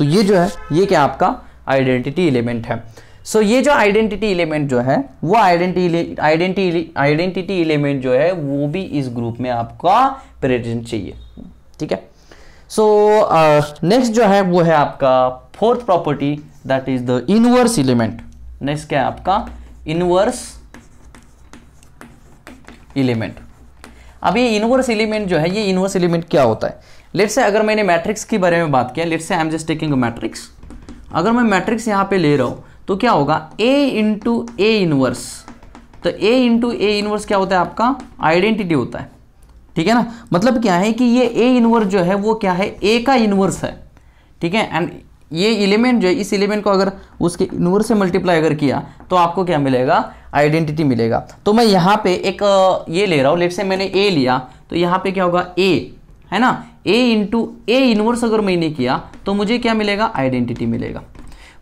तो ये जो है ये क्या आपका आइडेंटिटी एलिमेंट है। सो ये जो आइडेंटिटी एलिमेंट जो है वो आइडेंटिटी एलिमेंट जो है वो भी इस ग्रुप में आपका प्रेजेंट चाहिए, ठीक है। सो नेक्स्ट जो है वो है आपका fourth property, that is the inverse element. Next क्या है आपका इनवर्स एलिमेंट। अब ये इनवर्स एलिमेंट जो है, ये इनवर्स एलिमेंट क्या होता है? लेट्स से अगर मैंने मैट्रिक्स के बारे में बात किया, let's say I am just taking a matrix. अगर मैं मैट्रिक्स यहाँ पे ले रहा हूँ तो क्या होगा A इंटू ए इनवर्स। तो A इंटू ए इनवर्स क्या होता है आपका आइडेंटिटी होता है, ठीक है ना। मतलब क्या है कि ये A इनवर्स जो है वो क्या है A का इनवर्स है, ठीक है। एंड ये एलिमेंट जो है इस एलिमेंट को अगर उसके इनवर्स से मल्टीप्लाई अगर किया तो आपको क्या मिलेगा आइडेंटिटी मिलेगा। तो मैं यहाँ पे एक ये ले रहा हूँ, लेट्स से मैंने A लिया तो यहाँ पे क्या होगा A है ना, A इंटू ए इनवर्स अगर मैंने किया तो मुझे क्या मिलेगा आइडेंटिटी मिलेगा।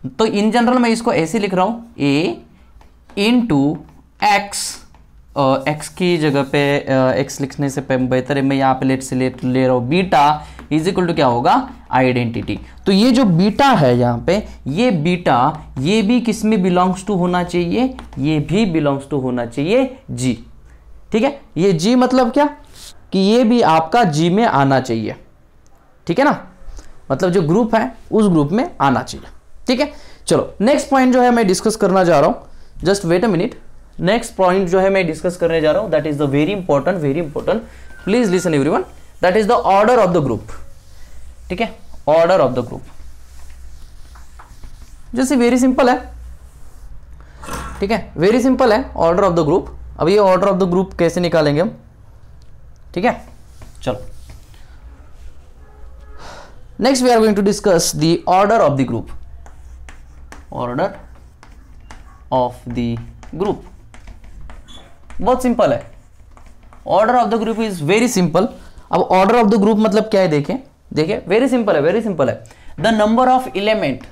तो इन जनरल मैं इसको ऐसे लिख रहा हूँ A इंटू एक्स, एक्स की जगह पे एक्स लिखने से बेहतर है मैं यहाँ पे लेट से ले रहा हूँ बीटा इज इक्वल टू क्या होगा आइडेंटिटी। तो ये जो बीटा है यहाँ पे, ये बीटा ये भी किस में बिलोंग्स टू होना चाहिए, ये भी बिलोंग्स टू होना चाहिए G, ठीक है। ये G मतलब क्या कि ये भी आपका G में आना चाहिए, ठीक है ना। मतलब जो ग्रुप है उस ग्रुप में आना चाहिए, ठीक है। चलो नेक्स्ट पॉइंट जो है मैं डिस्कस करना जा रहा हूं, just wait a minute. Next point जो है मैं डिस्कस करने जा रहा हूं, that is the very important, please listen everyone, that is the order of the group, ठीक है। ऑर्डर ऑफ द ग्रुप जैसे वेरी सिंपल है, ठीक है, वेरी सिंपल है ऑर्डर ऑफ द ग्रुप। अब ये ऑर्डर ऑफ द ग्रुप कैसे निकालेंगे हम, ठीक है। चलो next we are going to discuss the order of the group. Order of the group बहुत सिंपल है, order of the group is very simple. अब ऑर्डर ऑफ द ग्रुप मतलब क्या है, देखिए वेरी सिंपल है, वेरी सिंपल है। The number of element,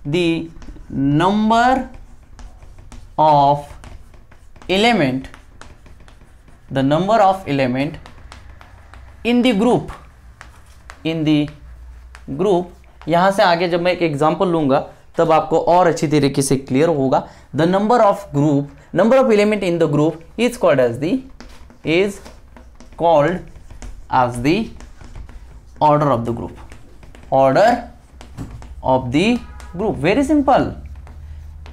the number of element, the number of element in the group, in the group. यहां से आगे जब मैं एक एग्जांपल लूंगा तब आपको और अच्छी तरीके से क्लियर होगा। The number of group, number of element in the group is called as the order of the group, order of the group. Very simple,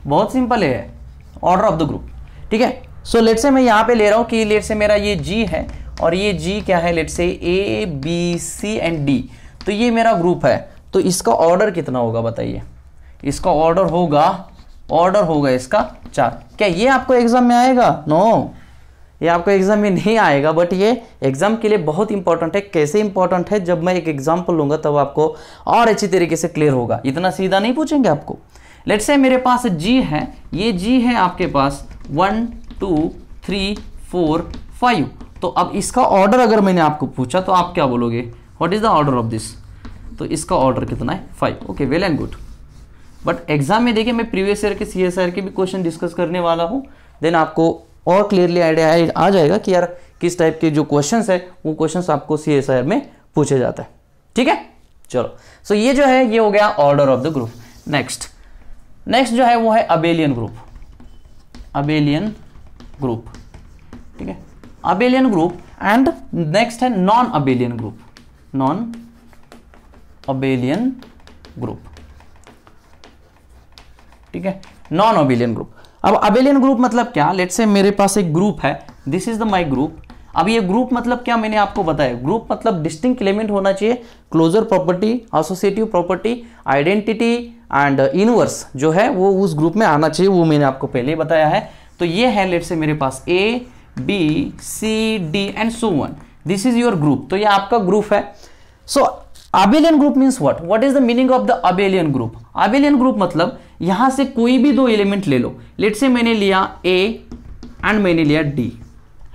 बहुत सिंपल है ऑर्डर ऑफ द ग्रुप, ठीक है। सो लेट से मैं यहां पे ले रहा हूं कि लेट से मेरा ये G है और ये G क्या है, लेट से A B C and D। तो ये मेरा ग्रुप है, तो इसका ऑर्डर कितना होगा बताइए। इसका ऑर्डर होगा इसका 4। क्या ये आपको एग्जाम में आएगा? नो, ये आपको एग्जाम में नहीं आएगा, बट ये एग्जाम के लिए बहुत इंपॉर्टेंट है। कैसे इंपॉर्टेंट है, जब मैं एक एग्जाम्पल लूंगा तब आपको और अच्छी तरीके से क्लियर होगा। इतना सीधा नहीं पूछेंगे आपको। लेट्स से मेरे पास G है, ये G है आपके पास 1 2 3 4 5। तो अब इसका ऑर्डर अगर मैंने आपको पूछा तो आप क्या बोलोगे, what is the order of this? तो इसका ऑर्डर कितना है 5। Okay, well and good. But exam में देखिए मैं प्रीवियस ईयर के CSIR के भी क्वेश्चन डिस्कस करने वाला हूं, देन आपको और क्लियरली आइडिया आ जाएगा कि यार किस टाइप के जो क्वेश्चंस है वो क्वेश्चंस आपको CSIR में पूछे जाता है, ठीक है। चलो, सो ये जो है ये हो गया order of the group. Next जो है वो है अबेलियन ग्रुप, अबेलियन ग्रुप, ठीक है, अबेलियन ग्रुप। एंड नेक्स्ट है non abelian group, non abelian group, ठीक है, नॉन अबेलियन ग्रुप। अब अबेलियन ग्रुप मतलब क्या? लेट्स से मेरे पास एक ग्रुप है, this is the my group. अब ये ग्रुप मतलब क्या मैंने आपको बताया, ग्रुप मतलब डिस्टिंक्ट एलिमेंट होना चाहिए, closure property, associative property, identity and inverse जो है वो उस ग्रुप में आना चाहिए, वो मैंने आपको पहले ही बताया है। तो ये है लेट्स से मेरे पास A B C D and so on, this is your group. तो ये आपका ग्रुप है। सो abelian group means what is the meaning of the abelian group? abelian group मतलब यहां से कोई भी दो एलिमेंट ले लो। लेट्स से मैंने लिया A एंड मैंने लिया D,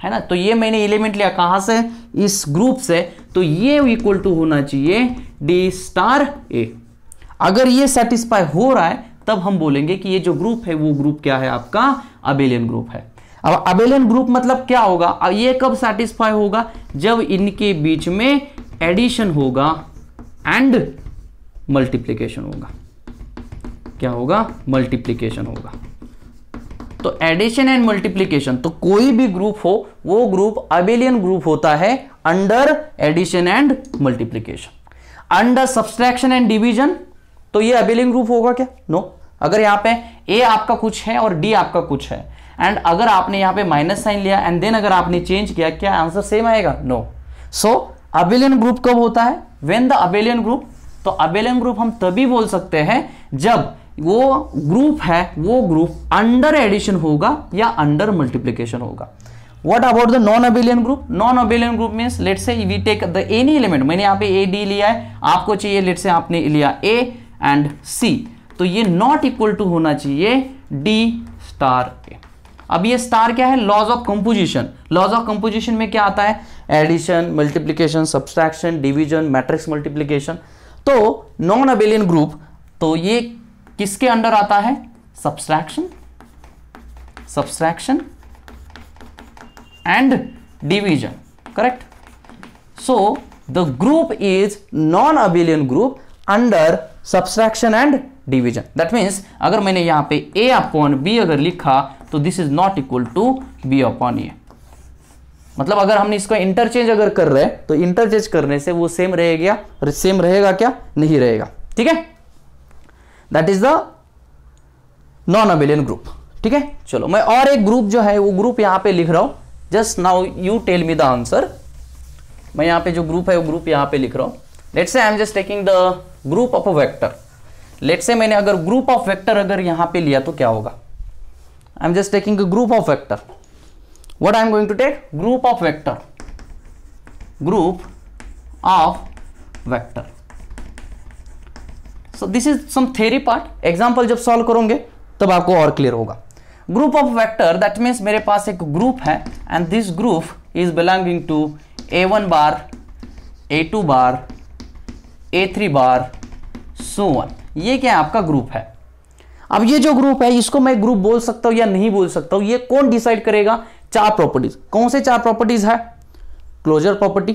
है ना। तो ये मैंने एलिमेंट लिया कहां से, इस ग्रुप से। तो ये इक्वल टू होना चाहिए D स्टार A। अगर ये सेटिस्फाई हो रहा है तब हम बोलेंगे कि ये जो ग्रुप है वो ग्रुप क्या है, आपका अबेलियन ग्रुप है। अब अबेलियन ग्रुप मतलब क्या होगा, अब ये कब सेटिस्फाई होगा, जब इनके बीच में एडिशन होगा एंड मल्टीप्लिकेशन होगा। क्या होगा? मल्टीप्लिकेशन होगा। तो एडिशन एंड मल्टीप्लिकेशन, तो कोई भी ग्रुप हो वो ग्रुप अबेलियन ग्रुप होता है under addition and multiplication. Under subtraction and division तो ये अबेलियन ग्रुप होगा क्या? नो। अगर यहाँ पे ए आपका कुछ है और डी आपका कुछ है एंड अगर आपने यहाँ पे माइनस साइन लिया एंड देन अगर आपने चेंज किया, क्या आंसर सेम आएगा? नो। सो अबेलियन ग्रुप कब होता है? व्हेन द अबेलियन ग्रुप, तो अबेलियन ग्रुप हम तभी बोल सकते हैं जब वो ग्रुप है वो ग्रुप अंडर एडिशन होगा या अंडर मल्टीप्लिकेशन होगा। What about the non-abelian group? Non-abelian group means let's say we take the any element, मैंने यहाँ पे A D लिया है, आपको चाहिए let's say आपने लिया A and C, तो ये not equal to होना चाहिए D star A। अब ये स्टार क्या है? Laws of composition. Laws of composition में क्या आता है? Addition, multiplication, subtraction, division, matrix multiplication. तो नॉन अबेलियन ग्रुप तो ये किसके अंडर आता है? Subtraction, subtraction and division, correct? So the group is non abelian group under subtraction and division. That means अगर मैंने यहां पे a अपॉन बी अगर लिखा तो this is not equal to b upon A. मतलब अगर हमने इसको इंटरचेंज अगर कर रहे हैं तो इंटरचेंज करने से वो सेम रहेगा, सेम रहेगा क्या? नहीं रहेगा। ठीक है, that is the non abelian group. ठीक है, चलो मैं और एक ग्रुप जो है वो ग्रुप यहां पे लिख रहा हूं। Just now you tell me the answer. मैं यहां पे जो ग्रुप है वो ग्रुप यहां पे लिख रहा हूं। Let's say I am just taking the group of a vector. Let's say मैंने अगर ग्रुप ऑफ वेक्टर अगर यहां पे लिया तो क्या होगा? I am just taking a group of vector. What I am going to take? Group of vector, group of vector. So this is some theory part. Example जब सॉल्व करोगे तब आपको और क्लियर होगा। Group of vector that means मेरे पास एक group है and this group is belonging to a1 bar, a2 bar, a3 bar, so on. ये क्या है? आपका ग्रुप है। अब ये जो ग्रुप है इसको मैं ग्रुप बोल सकता हूं या नहीं बोल सकता हूं, ये कौन डिसाइड करेगा? चार प्रॉपर्टीज। कौन से चार प्रॉपर्टीज है? Closure property,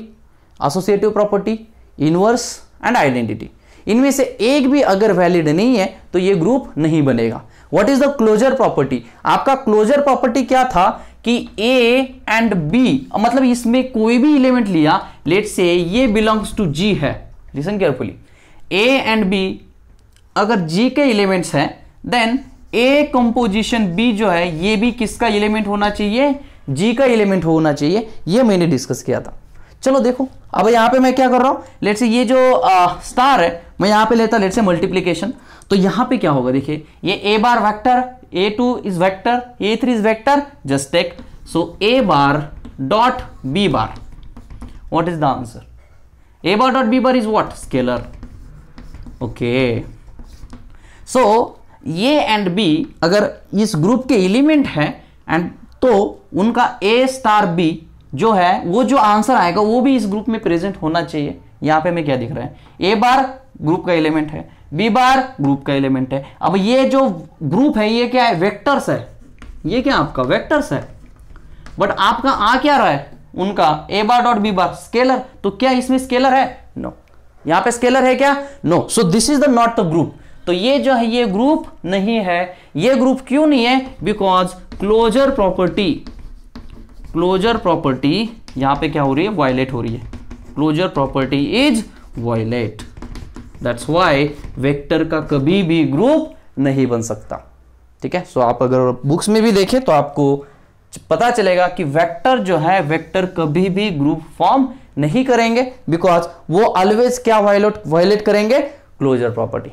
associative property, inverse and identity. इनमें से एक भी अगर वैलिड नहीं है तो ये ग्रुप नहीं बनेगा। What is the closure property? आपका क्लोजर प्रॉपर्टी क्या था कि A एंड B, मतलब इसमें कोई भी एलिमेंट लिया, लेट्स से ये बिलोंग्स टू G है, listen carefully, A and B अगर G के एलिमेंट्स हैं देन A कंपोजिशन B जो है ये भी किसका एलिमेंट होना चाहिए? G का एलिमेंट होना चाहिए। ये मैंने डिस्कस किया था। चलो देखो अब यहां पे मैं क्या कर रहा हूं, लेट्स से ये जो स्टार है मैं यहां पे लेता लेट्स से मल्टीप्लिकेशन। तो यहां पे क्या होगा? देखिए ये a bar vector, a2 is vector, a3 is vector, just take so a bar dot b bar. What is the answer? a bar dot b bar is what? Scalar. Okay, so a and b अगर इस group के element है and तो उनका a star b जो है वो जो आंसर आएगा वो भी इस ग्रुप में प्रेजेंट होना चाहिए। यहां पे मैं क्या दिख रहा है? a बार ग्रुप का एलिमेंट है, b बार ग्रुप का एलिमेंट है। अब ये जो ग्रुप है ये क्या है? वेक्टर्स है। ये क्या आपका? वेक्टर्स है। बट आपका आ क्या रहा है? उनका a bar dot b bar scalar. तो क्या इसमें स्केलर है? नो। यहां पे स्केलर है क्या? No. So this is the not the group. तो ये जो है ये ग्रुप नहीं है। ये ग्रुप क्यों नहीं है? Because closure property, closure property यहां पे क्या हो रही है? वायलेट हो रही है। Closure property is violate. That's why vector का कभी भी ग्रुप नहीं बन सकता। ठीक है, सो आप अगर बुक्स में भी देखें तो आपको पता चलेगा कि वेक्टर जो है वेक्टर कभी भी ग्रुप फॉर्म नहीं करेंगे बिकॉज वो ऑलवेज क्या वायलेट करेंगे? Closure property.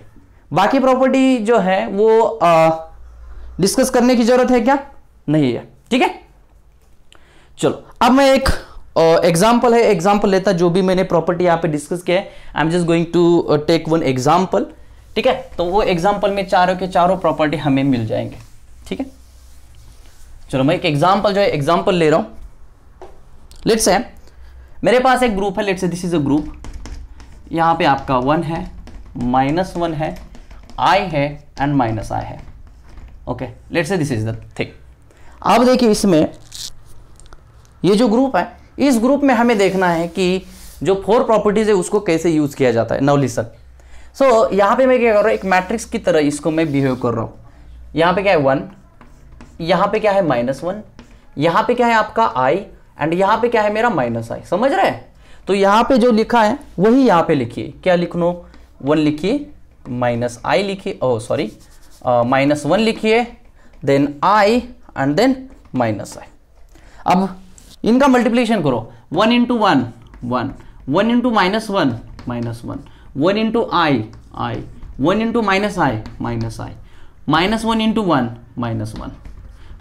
बाकी प्रॉपर्टी जो है वो डिस्कस करने की जरूरत है क्या? नहीं है। ठीक है, चलो अब मैं एक एग्जाम्पल है, एग्जाम्पल लेता जो भी मैंने प्रॉपर्टी यहां पे डिस्कस किया है। I am just going to take one example. ठीक है, तो वो एग्जाम्पल में चारों के चारों प्रॉपर्टी हमें मिल जाएंगे। ठीक है, चलो मैं एक एग्जाम्पल जो है एग्जाम्पल ले रहा हूं। लेट्स से मेरे पास एक ग्रुप है, let's say this is a group. यहां पे आपका 1 है, -1 है, I है एंड -I है। Okay, let's say this is the thing. अब देखिए इसमें ये जो ग्रुप है इस ग्रुप में हमें देखना है कि जो 4 प्रॉपर्टीज है उसको कैसे यूज किया जाता है। नाउ लिसन, सो यहाँ पे मैं क्या कर रहा हूँ, एक मैट्रिक्स की तरह इसको मैं बिहेव कर रहा हूँ। यहाँ पे क्या है 1, यहाँ पे क्या है -1, यहाँ पे क्या है आपका i, एंड यहाँ पे क्या है मेरा -i। समझ रहे हैं? तो यहाँ पे जो लिखा है वही यहाँ पे लिखिए। क्या लिख लो? 1 लिखिए, -i लिखिए, ओह सॉरी -1 लिखिए, then i and then -i। अब इनका मल्टीप्लिकेशन करो। 1 into 1 1, 1 into -1 -1, 1 into i 1 into -i -i, -1 into 1 -1,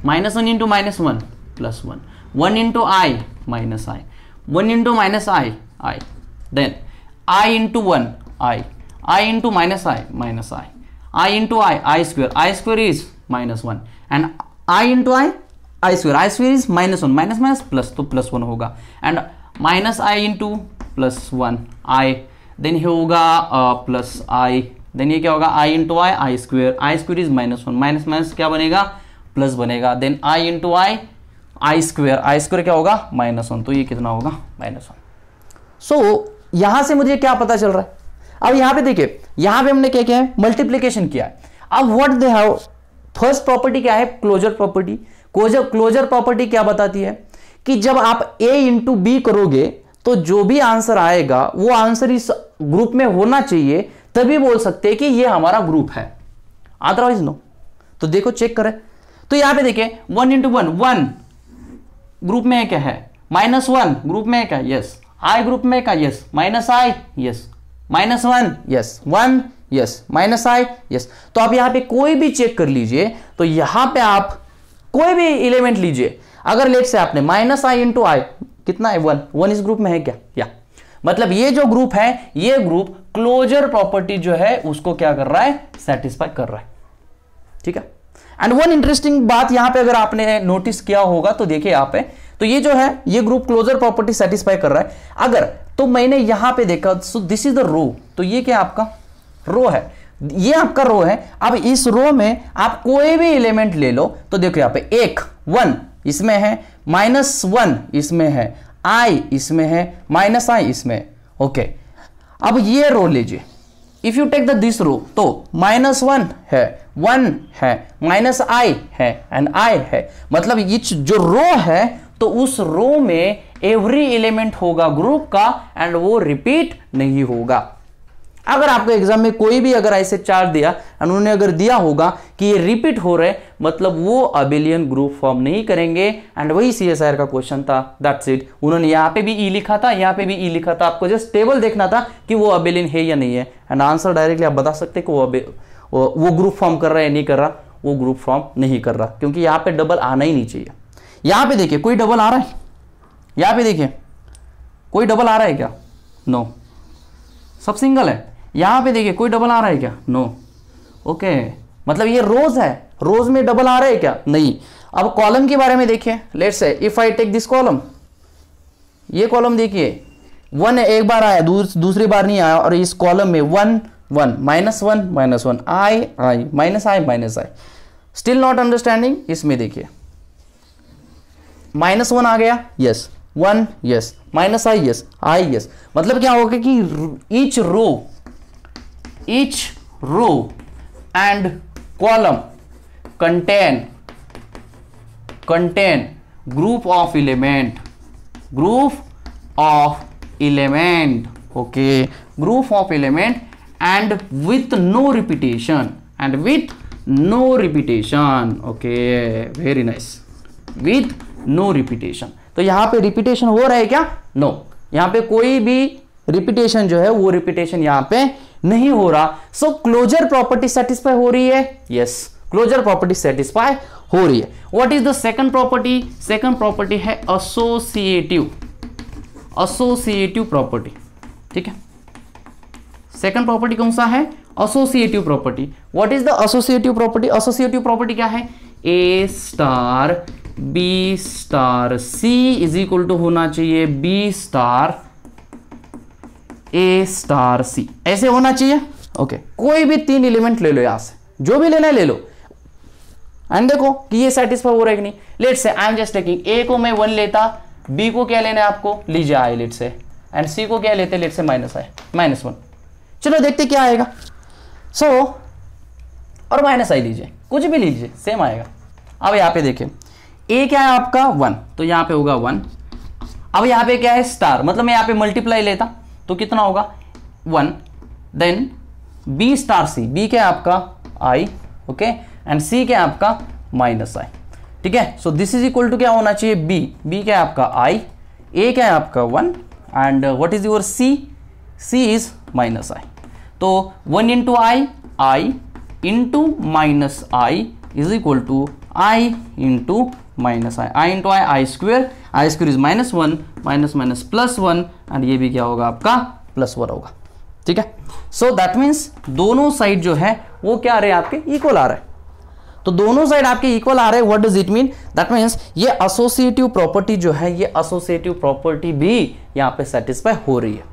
-1 into -1 +1, 1 into i -i, 1 into -i, then I into 1 I into -i -i, I into I square is -1, and I into I square is -1, minus plus तो +1 होगा, and -i into +1 I, then ये होगा +i, then ये क्या होगा I into I square is -1, minus क्या बनेगा? Plus बनेगा, then I into I square क्या होगा? -1, तो ये कितना होगा? -1। सो यहां से मुझे क्या पता चल रहा है? अब यहां पे देखिए, यहां पे हमने क्या किया है? मल्टीप्लीकेशन किया है। अब what they have, first property क्या है? Closure property. क्लोजर प्रॉपर्टी क्या बताती है कि जब आप a इंटू बी करोगे तो जो भी आंसर आएगा वो आंसर इस ग्रुप में होना चाहिए, तभी बोल सकते हैं कि ये हमारा ग्रुप है, अदरवाइज नो। तो देखो चेक करें, तो यहां पे देखिए 1 इंटू 1 ग्रुप में क्या है? -1 ग्रुप में क्या? यस। I ग्रुप में क्या? Yes. -i yes, -1 yes, 1 yes, -i yes. तो आप यहां पे कोई भी चेक कर लीजिए, तो यहां पे आप कोई भी एलिमेंट लीजिए, अगर लेट से आपने -i इंटू i कितना है? 1 इस ग्रुप में है क्या? या मतलब ये जो ग्रुप है, ये ग्रुप क्लोजर प्रॉपर्टी जो है उसको क्या कर रहा है? सेटिस्फाई कर रहा है। ठीक है। एंड वन इंटरेस्टिंग बात यहां पे अगर आपने नोटिस किया होगा तो देखिए यहां पे, तो ये जो है ये ग्रुप क्लोजर प्रॉपर्टी सेटिस्फाई कर रहा है। अगर तो मैंने यहां पे देखा, so this is the row, तो ये क्या आपका रो है, ये आपका रो है। अब इस रो में आप कोई भी एलिमेंट ले लो, तो देखो यहां पे 1 इसमें है, -1 इसमें है, i इसमें है, -i इसमें, ओके। अब ये रो लीजिए, इफ यू टेक दिस रो, तो -1 है, 1 है, -i है एंड i है, मतलब ये जो रो है तो उस रो में एवरी एलिमेंट होगा ग्रुप का एंड वो रिपीट नहीं होगा। अगर आपको एग्जाम में कोई भी अगर ऐसे चार्ट दिया, उन्होंने अगर दिया होगा कि ये रिपीट हो रहे, मतलब वो अबेलियन ग्रुप फॉर्म नहीं करेंगे, एंड वही CSIR का क्वेश्चन था, दैट्स इट। उन्होंने यहाँ पे भी ई लिखा था, यहाँ पे भी ई लिखा था, आपको जस्ट टेबल देखना था कि वो अबेलियन है या नहीं है, एंड आंसर डायरेक्टली आप बता सकते कि वो ग्रुप फॉर्म कर रहा है या नहीं कर रहा। वो ग्रुप फॉर्म नहीं कर रहा, क्योंकि यहाँ पे डबल आना ही नहीं चाहिए। यहाँ पे देखिए कोई डबल आ रहा है, यहाँ पे देखिए कोई डबल आ रहा है क्या? नो, सब सिंगल है। यहां पे देखिए कोई डबल आ रहा है क्या? नो, ओके, मतलब ये रोज है, रोज में डबल आ रहा है क्या? नहीं। अब कॉलम के बारे में देखिए, let's say if I take this column, ये कॉलम देखिए 1 एक बार आया, दूसरी बार नहीं आया, और इस कॉलम में 1 1 -1 I -i still not understanding. इसमें देखिए -1 आ गया, yes, 1 yes, -i yes, i yes, मतलब क्या होगा कि each row and column contain group of element, okay, group of element and with no repetition, okay, very nice, with no repetition। तो यहां पे रिपीटेशन हो रहा है क्या? नो, यहां पे कोई भी रिपीटेशन जो है वो रिपीटेशन यहां पे नहीं हो रहा। सो क्लोजर प्रॉपर्टी सेटिस्फाई हो रही है, यस, क्लोजर प्रॉपर्टी सेटिस्फाई हो रही है। What is the second property? Second property है एसोसिएटिव प्रॉपर्टी। ठीक है, सेकंड प्रॉपर्टी कौन सा है? Associative property. What is the associative property? Associative property क्या है? A star B star C is equal to होना चाहिए B star A star C, ऐसे होना चाहिए। ओके, कोई भी 3 एलिमेंट ले लो, यहां से जो भी लेना है ले लो, एंड देखो कि ये सेटिस्फाई हो रहा है कि नहीं। Let's say I am just taking, A को मैं 1 लेता, B को क्या लेना है आपको? लीजिए I लेट से, एंड C को क्या लेते? लेट से -1। चलो देखते क्या आएगा। सो और माइनस आई लीजिए, कुछ भी लीजिए सेम आएगा। अब यहाँ पे देखिए ए क्या है आपका 1, तो यहाँ पे होगा 1। अब यहाँ पे क्या है स्टार, मतलब मैं यहाँ पे मल्टीप्लाई लेता तो कितना होगा 1। Then B star c, B क्या है आपका आई, ओके, एंड सी क्या है आपका माइनस आई, ठीक है। So this is equal to क्या होना चाहिए बी, बी क्या है आपका आई, ए क्या है आपका 1 and what is your C, C is minus i. तो 1 into i into minus i is equal to i into minus i into i square is -1 minus minus +1 and ये भी क्या होगा आपका +1 होगा, ठीक है। सो दैट मीन्स दोनों साइड जो है वो क्या आ रहे हैं आपके इक्वल आ रहा है। तो दोनों साइड आपके इक्वल आ रहे हैं, what does it mean, that means ये एसोसिएटिव प्रॉपर्टी जो है, ये एसोसिएटिव प्रॉपर्टी भी यहाँ पे सेटिस्फाई हो रही है,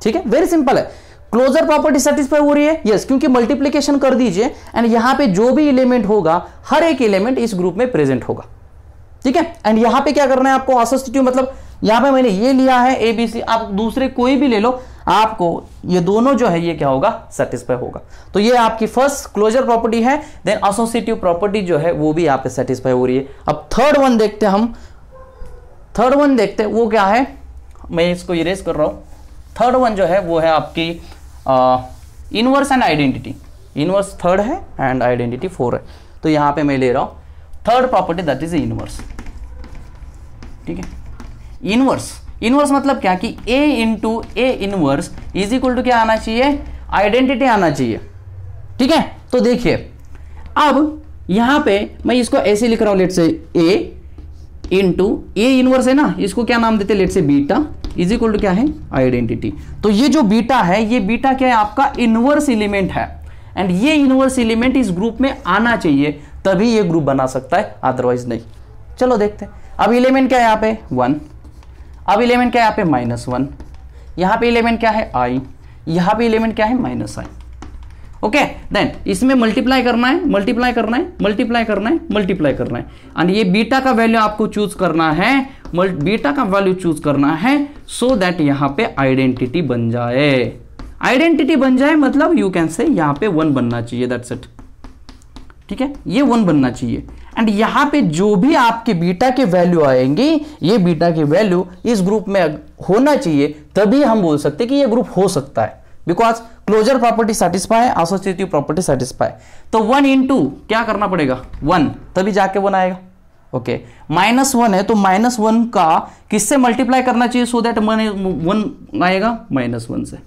ठीक है। वेरी सिंपल है, क्लोजर प्रॉपर्टी सेटिस्फाई हो रही है, यस, क्योंकि मल्टीप्लीकेशन कर दीजिए एंड यहां पे जो भी एलिमेंट होगा हर एक एलिमेंट इस ग्रुप में प्रेजेंट होगा, ठीक है। एंड यहां पे क्या करना है आपको एसोसिएटिव, मतलब यहां पे मैंने ये लिया है ए बी सी, आप दूसरे कोई भी ले लो, आपको ये दोनों जो है ये क्या होगा सेटिस्फाई होगा। तो ये आपकी फर्स्ट क्लोजर प्रॉपर्टी है, देन एसोसिएटिव प्रॉपर्टी जो है वो भी यहाँ पे सेटिस्फाई हो रही है। अब थर्ड वन देखते हैं हम, थर्ड वन देखते हैं वो क्या है, मैं इसको इरेज कर रहा हूं। थर्ड वन जो है वो है आपकी inverse and identity. Inverse third है एंड आइडेंटिटी 4 है, तो यहां पे मैं ले रहा हूं third property that is inverse, ठीक है। इनवर्स, इनवर्स मतलब क्या कि a into A inverse is equal to क्या आना चाहिए, आइडेंटिटी आना चाहिए, ठीक है। तो देखिए अब यहां पे मैं इसको ऐसे लिख रहा हूं, लेट से a इंटू ए इनवर्स है ना, इसको क्या नाम देते हैं, लेट से बीटा इज इक्वल टू क्या है आइडेंटिटी। तो ये जो बीटा है, ये बीटा क्या है आपका इनवर्स एलिमेंट है एंड ये इनवर्स एलिमेंट इस ग्रुप में आना चाहिए, तभी ये ग्रुप बना सकता है, अदरवाइज नहीं। चलो देखते हैं। अब एलिमेंट क्या है यहाँ पे 1, अब एलिमेंट क्या है यहाँ पे -1, यहाँ पे एलिमेंट क्या है i, यहाँ पे एलिमेंट क्या है -i, ओके। देन इसमें मल्टीप्लाई करना है, मल्टीप्लाई करना है, मल्टीप्लाई करना है, मल्टीप्लाई करना है एंड ये बीटा का वैल्यू आपको चूज करना है, बीटा का वैल्यू चूज करना है सो दैट यहाँ पे आइडेंटिटी बन जाए। आइडेंटिटी बन जाए मतलब यू कैन से यहाँ पे 1 बनना चाहिए, दैट्स इट, ठीक है, ये 1 बनना चाहिए एंड यहाँ पे जो भी आपके बीटा के वैल्यू आएंगे, ये बीटा के वैल्यू इस ग्रुप में होना चाहिए, तभी हम बोल सकते हैं कि ये ग्रुप हो सकता है, because closure property satisfy, associative property satisfy. तो 1 इंटू क्या करना पड़ेगा 1, तभी जाके 1 आएगा, ओके। -1 है तो -1 का किससे मल्टीप्लाई करना चाहिए सो दैट 1 आएगा -1 से,